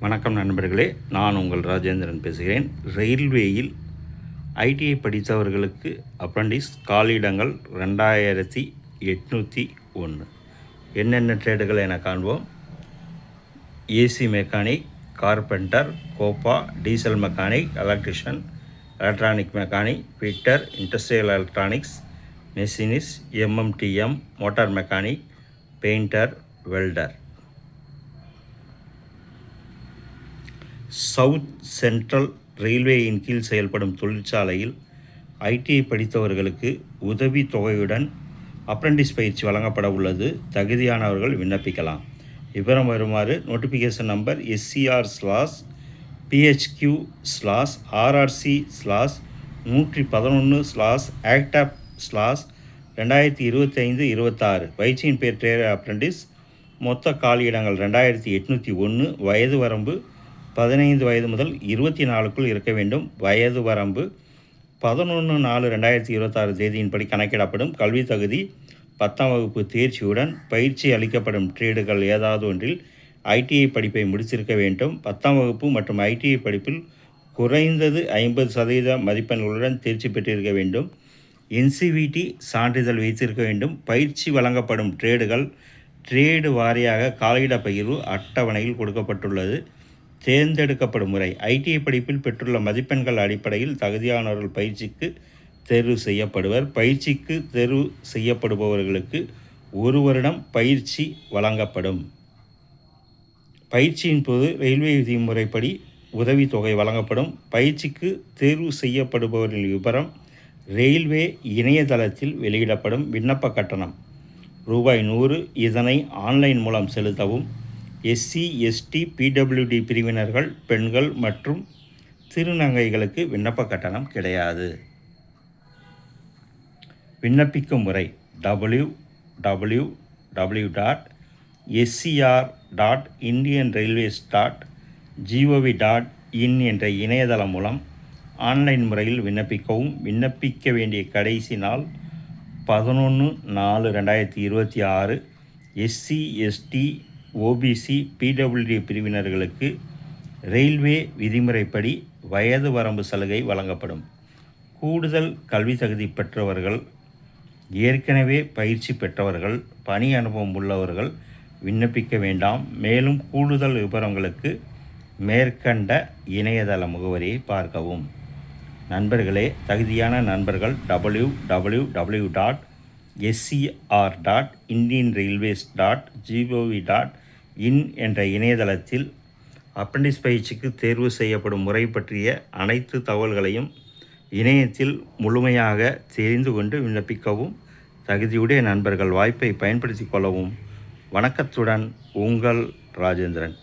வணக்கம் நண்பர்களே, நான் உங்கள் ராஜேந்திரன் பேசுகிறேன். ரயில்வேயில் ஐடிஐ படித்தவர்களுக்கு அப்ரண்டிஸ் காலியிடங்கள் 2801. என்னென்ன ட்ரேடுகள் என காண்போம். AC mechanic, carpenter, COPA, diesel mechanic, electrician, electronic mechanic, fitter, industrial electronics, machinist, MMTM, motor mechanic, painter, welder. South Central ரயில்வேயின் கீழ் செயல்படும் தொழிற்சாலையில் ஐடிஐ படித்தவர்களுக்கு உதவி தொகையுடன் அப்ரண்டிஸ் பயிற்சி வழங்கப்பட உள்ளது. தகுதியானவர்கள் விண்ணப்பிக்கலாம். விவரம் வருமாறு நோட்டிஃபிகேஷன் நம்பர் SCR/PHQ/RRC/111/ACT/2025-26. பயிற்சியின் பேர் ட்ரேட் அப்ரண்டிஸ். மொத்த காலியிடங்கள் 2801. வயது வரம்பு 15 வயது முதல் 24க்குள் இருக்க வேண்டும். வயது வரம்பு 11/4/2026 தேதியின்படி கணக்கிடப்படும். கல்வி தகுதி 10ஆம் வகுப்பு தேர்ச்சியுடன் பயிற்சி அளிக்கப்படும் ட்ரேடுகள் ஏதாவது ஒன்றில் ஐடிஐ படிப்பை முடித்திருக்க வேண்டும். 10ஆம் வகுப்பு மற்றும் ஐடிஐ படிப்பில் குறைந்தது 50% மதிப்பெண்களுடன் தேர்ச்சி பெற்றிருக்க வேண்டும். NCVT சான்றிதழ் வைத்திருக்க வேண்டும். பயிற்சி வழங்கப்படும் ட்ரேடுகள் ட்ரேடு வாரியாக காலியிட பகிர்வு அட்டவணையில் கொடுக்கப்பட்டுள்ளது. தேர்ந்தெடுக்கப்படும் முறை: ஐடிஐ படிப்பில் பெற்றுள்ள மதிப்பெண்கள் அடிப்படையில் தகுதியானவர்கள் பயிற்சிக்கு தேர்வு செய்யப்படுவர். பயிற்சிக்கு தேர்வு செய்யப்படுபவர்களுக்கு 1 வருடம் பயிற்சி வழங்கப்படும். பயிற்சியின் போது ரயில்வே விதிமுறைப்படி உதவித்தொகை வழங்கப்படும். பயிற்சிக்கு தேர்வு செய்யப்படுபவர்களின் விவரம் ரயில்வே இணையதளத்தில் வெளியிடப்படும். விண்ணப்ப கட்டணம் ₹100. இதனை ஆன்லைன் மூலம் செலுத்தவும். SC, ST, PWD பிரிவினர்கள், பெண்கள் மற்றும் திருநங்கைகளுக்கு விண்ணப்ப கட்டணம் கிடையாது. விண்ணப்பிக்கும் முறை: www.scr.indianrailways.gov.in என்ற இணையதளம் மூலம் ஆன்லைன் முறையில் விண்ணப்பிக்கவும். விண்ணப்பிக்க வேண்டிய கடைசி நாள் 11/4/2026. SC, ST, OBC, PWD பிரிவினர்களுக்கு ரயில்வே விதிமுறைப்படி வயது வரம்பு சலுகை வழங்கப்படும். கூடுதல் கல்வி தகுதி பெற்றவர்கள், ஏற்கனவே பயிற்சி பெற்றவர்கள், பணி அனுபவம் உள்ளவர்கள் விண்ணப்பிக்க வேண்டாம். மேலும் கூடுதல் விவரங்களுக்கு மேற்கண்ட இணையதள முகவரியை பார்க்கவும். நண்பர்களே, தகுதியான நண்பர்கள் www.scr.indianrailways.gov.in என்ற இணையதளத்தில் அப்ரண்டிஸ் பயிற்சிக்கு தேர்வு செய்யப்படும் முறை பற்றிய அனைத்து தகவல்களையும் இணையத்தில் முழுமையாக தெரிந்து கொண்டு விண்ணப்பிக்கவும். தகுதியுடைய நண்பர்கள் வாய்ப்பை பயன்படுத்தி கொள்ளவும். வணக்கத்துடன் உங்கள் ராஜேந்திரன்.